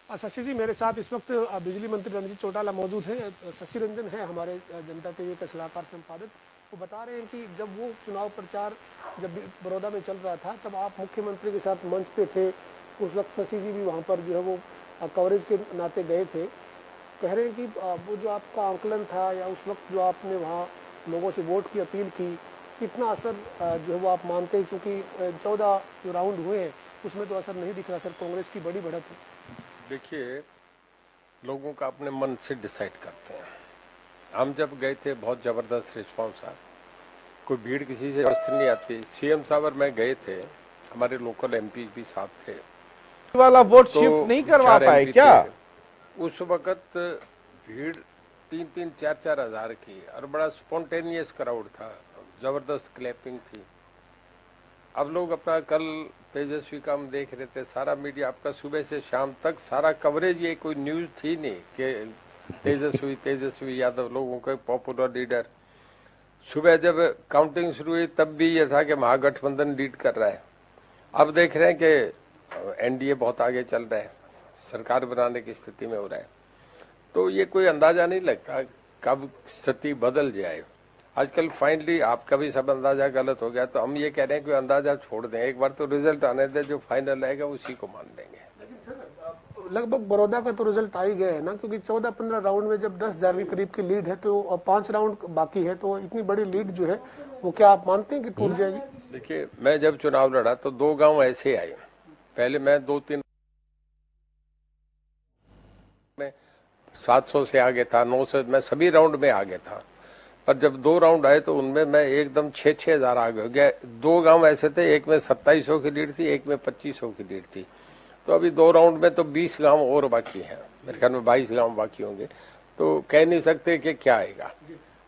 शशि जी, मेरे साथ इस वक्त बिजली मंत्री रणजीत चौटाला मौजूद हैं। शशि रंजन है हमारे जनता टीवी के सलाहकार संपादक। वो बता रहे हैं कि जब वो चुनाव प्रचार जब बड़ौदा में चल रहा था तब आप मुख्यमंत्री के साथ मंच पे थे। उस वक्त शशि जी भी वहाँ पर जो है वो कवरेज के नाते गए थे। कह रहे हैं कि वो जो आपका आंकलन था या उस वक्त जो आपने वहाँ लोगों से वोट की अपील की, कितना असर जो है वो आप मानते हैं? क्योंकि 14 जो राउंड हुए हैं उसमें तो असर नहीं दिख रहा सर, कांग्रेस की बड़ी बढ़त है। देखिए, लोगों का अपने मन से डिसाइड करते हैं। हम जब गए थे बहुत जबरदस्त रिस्पांस था, कोई भीड़ किसी से जबरदस्ती नहीं आती। सीएम साहब और मैं गए थे, हमारे लोकल एमपी भी साथ थे, वाला वोट तो शिफ्ट नहीं करवा 4 पाए एमपी क्या? थे। उस वक्त भीड़ 3-3, 4-4 हजार की और बड़ा स्पॉन्टेनियस क्राउड था, जबरदस्त क्लैपिंग थी। अब लोग अपना कल तेजस्वी का हम देख रहे थे, सारा मीडिया आपका सुबह से शाम तक सारा कवरेज, ये कोई न्यूज थी नहीं कि तेजस्वी यादव लोगों के पॉपुलर लीडर। सुबह जब काउंटिंग शुरू हुई तब भी ये था कि महागठबंधन लीड कर रहा है। अब देख रहे हैं कि एनडीए बहुत आगे चल रहा है, सरकार बनाने की स्थिति में हो रहा है। तो ये कोई अंदाजा नहीं लगता कब स्थिति बदल जाए। आजकल फाइनली आपका भी सब अंदाजा गलत हो गया, तो हम ये कह रहे हैं कि अंदाजा छोड़ दें, एक बार तो रिजल्ट आने दें, जो फाइनल आएगा उसी को मान लेंगे। लेकिन सर लगभग बड़ौदा का तो रिजल्ट आ ही गया है ना, क्योंकि 14-15 राउंड में जब 10,000 के करीब की लीड है तो अब 5 राउंड बाकी है, तो इतनी बड़ी लीड जो है वो क्या आप मानते हैं कि टूट जाएगी? देखिए, मैं जब चुनाव लड़ा तो 2 गांव ऐसे आए। पहले मैं 2-3 में 700 से आगे था, 900, मैं सभी राउंड में आगे था। पर जब 2 राउंड आए तो उनमें मैं एकदम 6-6 हजार आगे हो गया। 2 गांव ऐसे थे, एक में 2700 की लीड थी, एक में 2500 की लीड थी। तो अभी 2 राउंड में तो 20 गांव और बाकी हैं, मेरे ख्याल में 22 गांव बाकी होंगे। तो कह नहीं सकते कि क्या आएगा।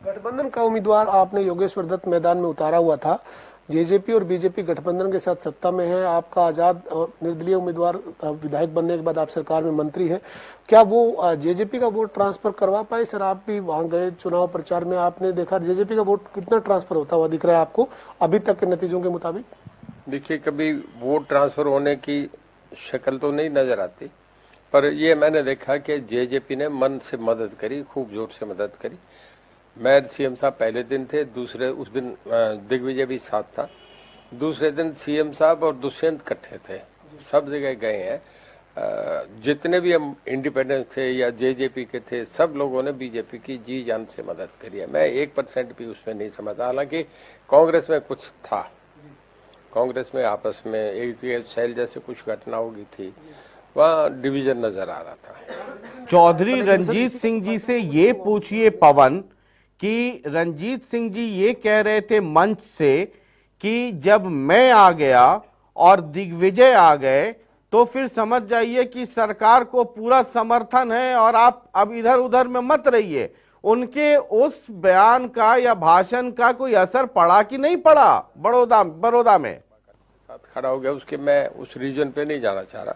गठबंधन का उम्मीदवार आपने योगेश्वर दत्त मैदान में उतारा हुआ था। जेजेपी और बीजेपी गठबंधन के साथ सत्ता में है। आपका आजाद निर्दलीय उम्मीदवार विधायक बनने के बाद आप सरकार में मंत्री है। क्या वो जेजेपी का वोट ट्रांसफर करवा पाए? सर, आप भी वहां गए चुनाव प्रचार में, आपने देखा जेजेपी का वोट कितना ट्रांसफर होता हुआ दिख रहा है आपको अभी तक के नतीजों के मुताबिक? देखिए, कभी वोट ट्रांसफर होने की शक्ल तो नहीं नजर आती, पर ये मैंने देखा कि जेजेपी ने मन से मदद करी, खूब जोर से मदद करी। मैं सीएम साहब पहले दिन थे, दूसरे उस दिन दिग्विजय भी साथ था। दूसरे दिन सीएम साहब और दुष्यंत इकट्ठे थे, सब जगह गए हैं। जितने भी हम इंडिपेंडेंस थे या जेजेपी के थे, सब लोगों ने बीजेपी की जी जान से मदद करी है। मैं 1% भी उसमें नहीं समझता। हालांकि कांग्रेस में कुछ था, कांग्रेस में आपस में एक सेल जैसे कुछ घटना होगी थी, वहाँ डिवीजन नजर आ रहा था। चौधरी रणजीत सिंह जी से ये पूछिए पवन कि रणजीत सिंह जी ये कह रहे थे मंच से कि जब मैं आ गया और दिग्विजय आ गए तो फिर समझ जाइए कि सरकार को पूरा समर्थन है और आप अब इधर उधर में मत रहिए। उनके उस बयान का या भाषण का कोई असर पड़ा कि नहीं पड़ा बड़ौदा में? साथ खड़ा हो गया, उसके मैं उस रीजन पे नहीं जाना चाह रहा।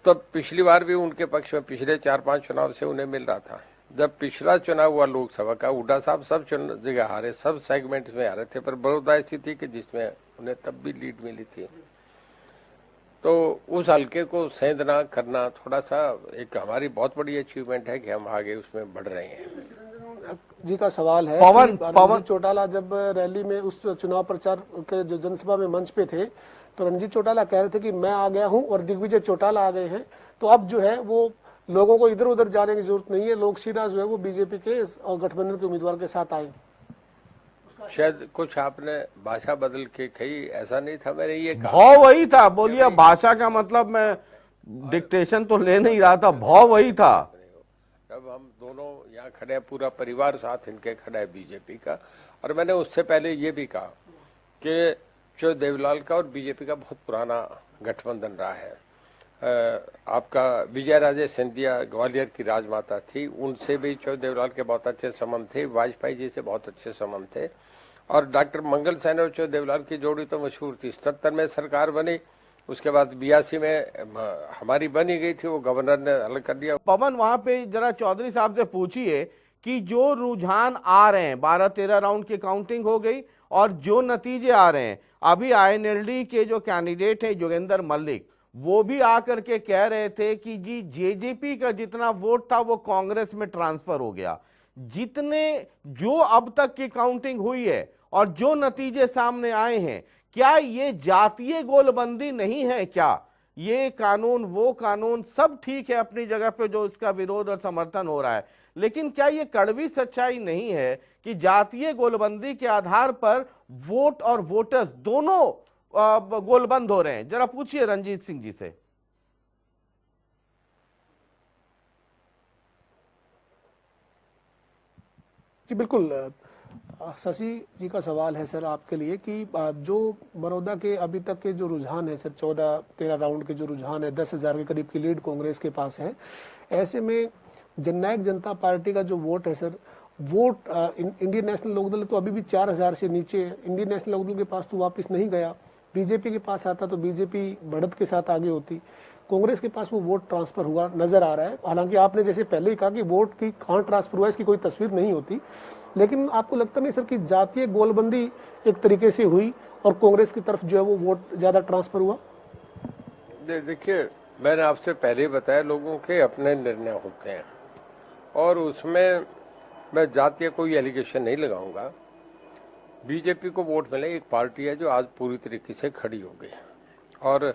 तब पिछली बार भी उनके पक्ष में पिछले 4-5 चुनाव से उन्हें मिल रहा था। जब पिछला चुनाव हुआ लोकसभा का, हुड्डा साहब सब जगह हारे, सब सेगमेंट में हारे थे, पर बड़ौदा ऐसी थी कि जिसमें उन्हें तब भी लीड मिली थी। तो उस हल्के को सेंधना करना थोड़ा सा एक हमारी बहुत बड़ी अचीवमेंट है कि हम आगे उसमें बढ़ रहे हैं। जी का सवाल है पवन रणजीत चौटाला जब रैली में उस चुनाव प्रचार के जो जनसभा में मंच पे थे तो रणजीत चौटाला कह रहे थे कि मैं आ गया हूं और दिग्विजय चौटाला आ गए हैं, तो अब जो है वो लोगों को इधर उधर जाने की जरूरत नहीं है, लोग सीधा जो है वो बीजेपी के और गठबंधन के उम्मीदवार के साथ आए। शायद कुछ आपने भाषा बदल के कही, ऐसा नहीं था, मैंने ये कहा। भाव वही था। बोलिए, भाषा का मतलब मैं डिक्टेशन तो ले नहीं रहा था, भाव वही था। जब हम दोनों यहाँ खड़े हैं, पूरा परिवार साथ इनके खड़ा है बीजेपी का, और मैंने उससे पहले ये भी कहा कि जो देवलाल का और बीजेपी का बहुत पुराना गठबंधन रहा है। आपका विजय राजे सिंधिया ग्वालियर की राजमाता थी, उनसे भी चौ देवलाल के बहुत अच्छे संबंध थे, वाजपेयी जी से बहुत अच्छे संबंध थे, और डॉक्टर मंगल सैन और चौ देवलाल की जोड़ी तो मशहूर थी। 77 में सरकार बनी, उसके बाद 82 में हमारी बनी गई थी, वो गवर्नर ने अलग कर दिया। पवन, वहां पे जरा चौधरी साहब से पूछिए कि जो रुझान आ रहे हैं, 12-13 राउंड की काउंटिंग हो गई और जो नतीजे आ रहे हैं, अभी आईएनएलडी के जो कैंडिडेट हैं योगेंद्र मल्लिक, वो भी आकर के कह रहे थे कि जी जेजेपी का जितना वोट था वो कांग्रेस में ट्रांसफर हो गया। जितने जो अब तक की काउंटिंग हुई है और जो नतीजे सामने आए हैं, क्या ये जातीय गोलबंदी नहीं है? क्या ये कानून वो कानून सब ठीक है अपनी जगह पे जो इसका विरोध और समर्थन हो रहा है, लेकिन क्या ये कड़वी सच्चाई नहीं है कि जातीय गोलबंदी के आधार पर वोट और वोटर्स दोनों गोलबंद हो रहे हैं? जरा पूछिए रंजीत सिंह जी से। जी बिल्कुल, शशि जी का सवाल है सर आपके लिए कि जो बड़ौदा के अभी तक के जो रुझान है सर, 14-13 राउंड के जो रुझान है, 10,000 के करीब की लीड कांग्रेस के पास है। ऐसे में जननायक जनता पार्टी का जो वोट है sir, vote Indian National Lokdal तो अभी भी 4,000 से नीचे है। इंडियन नेशनल लोकदल के पास तो वापस नहीं गया। बीजेपी के पास आता तो बीजेपी बढ़त के साथ आगे होती। कांग्रेस के पास वो वोट ट्रांसफर हुआ नजर आ रहा है। हालांकि आपने जैसे पहले ही कहा कि वोट की कहाँ ट्रांसफर हुआ इसकी कोई तस्वीर नहीं होती, लेकिन आपको लगता नहीं सर कि जातीय गोलबंदी एक तरीके से हुई और कांग्रेस की तरफ जो है वो वोट ज्यादा ट्रांसफर हुआ? देखिए, मैंने आपसे पहले ही बताया, लोगों के अपने निर्णय होते हैं और उसमें मैं जातीय कोई एलिगेशन नहीं लगाऊंगा। बीजेपी को वोट मिले, एक पार्टी है जो आज पूरी तरीके से खड़ी हो गई और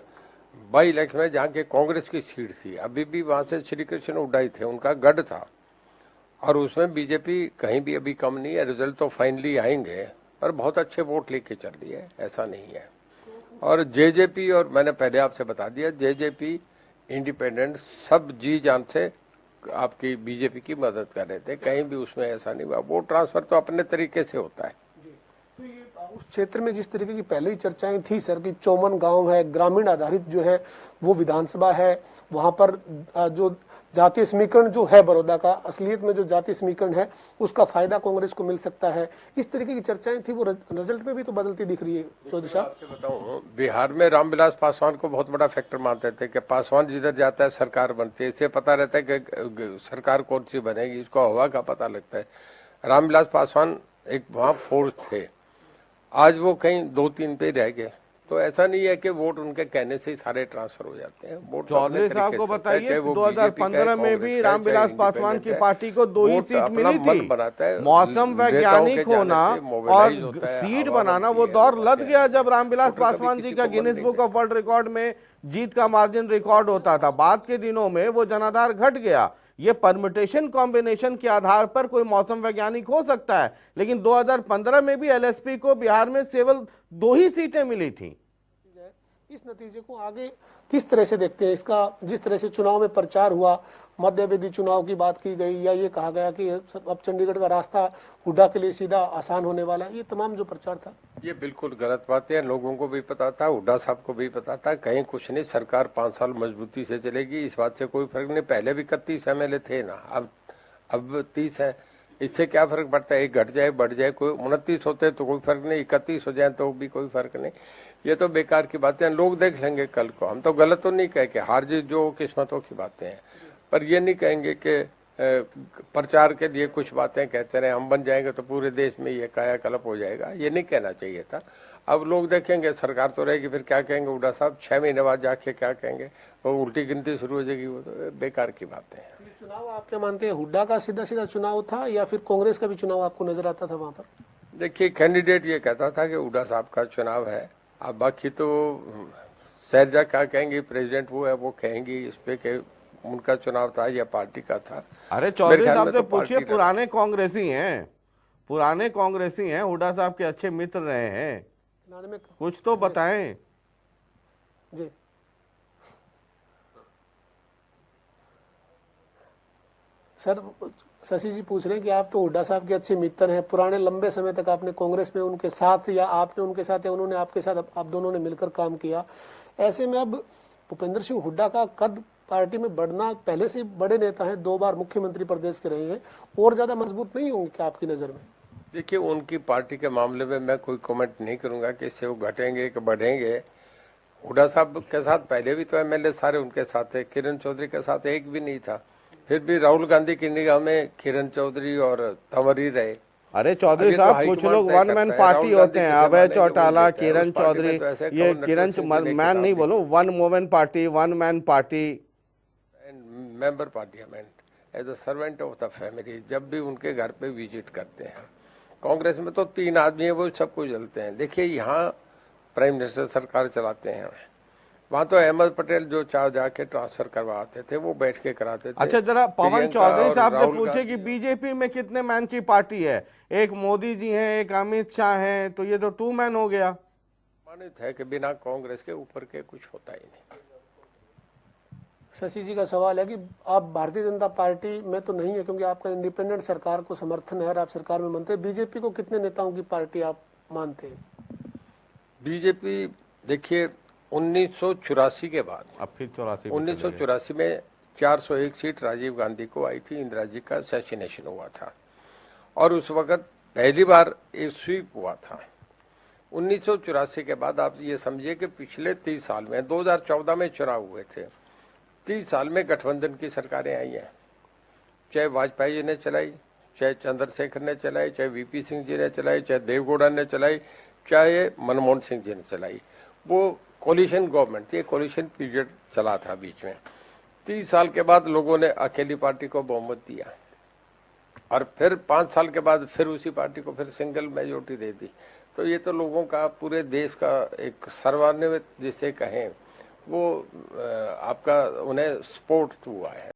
बाई इलेक्शन में जहाँ के कांग्रेस की सीट थी, अभी भी वहां से श्री कृष्ण हुड्डा ही थे, उनका गढ़ था और उसमें बीजेपी कहीं भी अभी कम नहीं है। रिजल्ट तो फाइनली आएंगे पर बहुत अच्छे वोट लेके चल रही है, ऐसा नहीं है। और जेजेपी, और मैंने पहले आपसे बता दिया, जेजेपी इंडिपेंडेंट सब जी जान से आपकी बीजेपी की मदद कर रहे थे, कहीं भी उसमें ऐसा नहीं हुआ। वोट ट्रांसफर तो अपने तरीके से होता है। तो ये उस क्षेत्र में जिस तरीके की पहले ही चर्चाएं थी सर कि चौमन गांव है, ग्रामीण आधारित जो है वो विधानसभा है, वहां पर जो जातीय समीकरण जो है बड़ौदा का, असलियत में जो जातीय समीकरण है उसका फायदा कांग्रेस को मिल सकता है, इस तरीके की चर्चाएं थी, वो रिजल्ट में भी तो बदलती दिख रही है। चौधरी साहब, आपसे बताऊं, बिहार में रामविलास पासवान को बहुत बड़ा फैक्टर मानते थे कि पासवान जिधर जाता है सरकार बनती है, इससे पता रहता है कि सरकार कौन सी बनेगी, इसको हवा का पता लगता है। रामविलास पासवान एक वहां फोर्स थे, आज वो कहीं 2-3 पे रह गए। तो ऐसा नहीं है कि वोट उनके कहने से ही सारे ट्रांसफर हो जाते हैं। वोट चौधरी साहब को बताइए, 2015 में भी रामविलास पासवान की पार्टी को 2 ही सीट मिली थी। मौसम वैज्ञानिक होना और सीट बनाना वो दौर लद गया जब रामविलास पासवान जी का Guinness book of world record में जीत का मार्जिन रिकॉर्ड होता था। बाद के दिनों में वो जनाधार घट गया। ये परम्यूटेशन कॉम्बिनेशन के आधार पर कोई मौसम वैज्ञानिक हो सकता है, लेकिन 2015 में भी एलएसपी को बिहार में केवल 2 ही सीटें मिली थी। इस नतीजे को आगे किस तरह से देखते हैं? इसका जिस तरह से चुनाव में प्रचार हुआ, मध्यावधि चुनाव की बात की गई, या ये कहा गया कि अब चंडीगढ़ का रास्ता हुड्डा के लिए सीधा आसान होने वाला है, ये तमाम जो प्रचार था, ये बिल्कुल गलत बातें हैं। लोगों को भी पता था, हुड्डा साहब को भी पता था, कहीं कुछ नहीं, सरकार 5 साल मजबूती से चलेगी, इस बात से कोई फर्क नहीं। पहले भी 31 एमएलए थे ना, अब 30 है, इससे क्या फर्क पड़ता है? एक घट जाए बढ़ जाए, कोई 29 होते तो कोई फर्क नहीं, 31 हो जाए तो भी कोई फर्क नहीं। ये तो बेकार की बातें हैं, लोग देख लेंगे कल को। हम तो गलत तो नहीं कहे कि हार जीत जो किस्मतों की बातें हैं, पर ये नहीं कहेंगे कि प्रचार के लिए कुछ बातें कहते रहे, हम बन जाएंगे तो पूरे देश में ये कायाकल्प हो जाएगा, ये नहीं कहना चाहिए था। अब लोग देखेंगे, सरकार तो रहेगी, फिर क्या कहेंगे हुड्डा साहब, 6 महीने बाद जाके क्या कहेंगे, वो उल्टी गिनती शुरू हो जाएगी। वो तो बेकार की बातें हैं। चुनाव आप क्या मानते हैं, हुड्डा का सीधा सीधा चुनाव था या फिर कांग्रेस का भी चुनाव आपको नजर आता था वहां पर? देखिए, कैंडिडेट ये कहता था कि हुड्डा साहब का चुनाव है, अब बाकी तो शैलजा क्या कहेंगे, प्रेसिडेंट वो है, वो कहेंगी इस पे कि उनका चुनाव था या पार्टी का था। अरे चौधरी साहब से पूछिए, पुराने कांग्रेसी हैं, पुराने कांग्रेसी हैं, हुड्डा साहब के अच्छे मित्र रहे हैं, कुछ तो बताएं जी। सर, शशि जी पूछ रहे हैं कि आप तो हुड्डा साहब के अच्छे मित्र हैं, पुराने लंबे समय तक आपने कांग्रेस में उनके साथ, या आपने उनके साथ, या उन्होंने आपके साथ, आप दोनों ने मिलकर काम किया। ऐसे में अब भूपेंद्र सिंह हुड्डा का कद पार्टी में बढ़ना, पहले से बड़े नेता हैं, 2 बार मुख्यमंत्री प्रदेश के रहे हैं, और ज्यादा मजबूत नहीं होंगे क्या आपकी नजर में? देखिए, उनकी पार्टी के मामले में मैं कोई कमेंट नहीं करूंगा कि इससे वो घटेंगे कि बढ़ेंगे। हुड्डा साहब के साथ पहले भी तो एमएलए सारे उनके साथ थे, किरण चौधरी के साथ एक भी नहीं था। फिर भी राहुल गांधी की निगाह में किरण चौधरी और तंवर ही रहे, अरे चौधरी अब ये तो साहब, कुछ हाईकमांड लोग तय वन करता मैन है। पार्टी राहुल होते गांधी हैं, के अभय जमाने जो चौटाला, वोट देते हैं, किरण उस पार्टी में चौधरी, तो ऐसे ये कौन किरण नटवर सिंह जी ने मैन किताब नहीं लिखी? बोलूं, one women party, one man party. And member parliament as a servant of the family, जब भी उनके घर पे विजिट करते हैं। कांग्रेस में तो 3 आदमी है, वो सबको जलते हैं। देखिए यहाँ प्राइम मिनिस्टर सरकार चलाते हैं, वहां तो अहमद पटेल जो चाह जाके ट्रांसफर करवाते थे वो बैठ के कराते थे। अच्छा, जरा पवन प्रियंका चौधरी और साहब से राहुल पूछे कि गांधी बीजेपी में कितने मैन की पार्टी है? एक मोदी जी हैं, एक अमित शाह हैं, तो ये तो 2 मैन हो गया। मानित है कि बिना कांग्रेस के ऊपर के कुछ होता ही नहीं। शशि जी का सवाल है कि आप भारतीय जनता पार्टी में तो नहीं है, क्योंकि आपका इंडिपेंडेंट सरकार को समर्थन है और आप सरकार में मंत्री, बीजेपी को कितने नेताओं की पार्टी आप मानते हैं? बीजेपी देखिए 1984 के बाद, अब फिर 84 में चले गए। 1984 में 401 सीट राजीव गांधी को आई थी, इंदिरा जी का असैसिनेशन हुआ था और उस वक्त पहली बार एक स्वीप हुआ था। 1984 के बाद आप ये समझिए कि पिछले 30 साल में, 2014 में चुनाव हुए थे, 30 साल में गठबंधन की सरकारें आई हैं। चाहे वाजपेयी जी ने चलाई, चाहे चंद्रशेखर ने चलाई, चाहे वीपी सिंह जी ने चलाई, चाहे देवगौड़ा ने चलाई, चाहे मनमोहन सिंह जी ने चलाई। वो कोलिशन गवर्नमेंट थी, कोलिशन पीरियड चला था बीच में। 30 साल के बाद लोगों ने अकेली पार्टी को बहुमत दिया और फिर 5 साल के बाद फिर उसी पार्टी को फिर सिंगल मेजोरिटी दे दी। तो ये तो लोगों का, पूरे देश का एक सर्वान्वित जिसे कहें, वो आपका उन्हें सपोर्ट हुआ है।